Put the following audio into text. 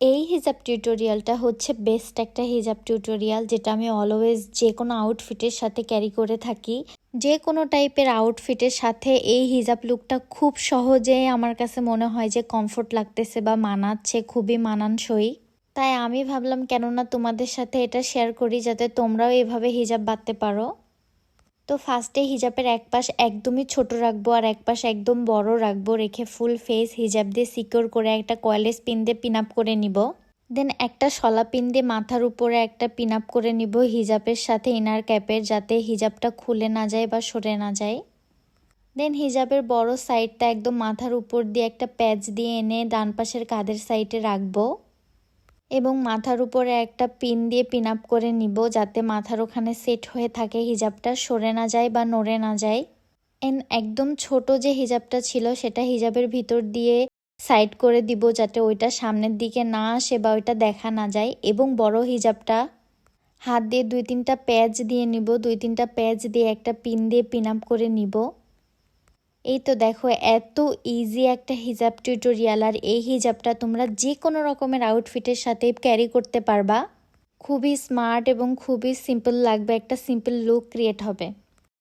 এই হিজাব টিউটোরিয়ালটা হচ্ছে বেস্ট একটা হিজাব টিউটোরিয়াল, যেটা আমি অলওয়েজ যে কোনো আউটফিটের সাথে ক্যারি করে থাকি। যে কোনো টাইপের আউটফিটের সাথে এই হিজাব লুকটা খুব সহজে আমার কাছে মনে হয় যে কমফোর্ট লাগতেছে বা মানাচ্ছে, খুবই মানানসই। তাই আমি ভাবলাম কেননা তোমাদের সাথে এটা শেয়ার করি, যাতে তোমরাও এভাবে হিজাব বাঁধতে পারো। তো ফার্স্টে হিজাবের এক পাশ একদমই ছোট রাখবো আর এক পাশ একদম বড় রাখবো, রেখে ফুল ফেস হিজাব দিয়ে সিকিউর করে একটা কয়েলেস পিন দিয়ে পিন আপ করে নিব। দেন একটা শলা পিন দিয়ে মাথার উপরে একটা পিন আপ করে নিব হিজাবের সাথে ইনার ক্যাপের, যাতে হিজাবটা খুলে না যায় বা সরে না যায়। দেন হিজাবের বড় সাইডটা একদম মাথার উপর দিয়ে একটা প্যাচ দিয়ে এনে ডান পাশের কাঁধের সাইডে রাখবো এবং মাথার উপরে একটা পিন দিয়ে পিন আপ করে নিব, যাতে মাথার ওখানে সেট হয়ে থাকে, হিজাবটা সরে না যায় বা নড়ে না যায়। একদম ছোট যে হিজাবটা ছিল সেটা হিজাবের ভিতর দিয়ে সাইড করে দিব, যাতে ওইটা সামনের দিকে না আসে বা ওইটা দেখা না যায়। এবং বড় হিজাবটা হাত দিয়ে 2-3টা প্যাচ দিয়ে নিব, 2-3টা প্যাচ দিয়ে একটা পিন দিয়ে পিন আপ করে নিব। এই তো দেখো, এত ইজি একটা হিজাব টিউটোরিয়াল। আর এই হিজাবটা তোমরা যে কোনো রকমের আউটফিটের সাথে ক্যারি করতে পারবা। খুবই স্মার্ট এবং খুবই সিম্পল লাগবে, একটা সিম্পল লুক ক্রিয়েট হবে।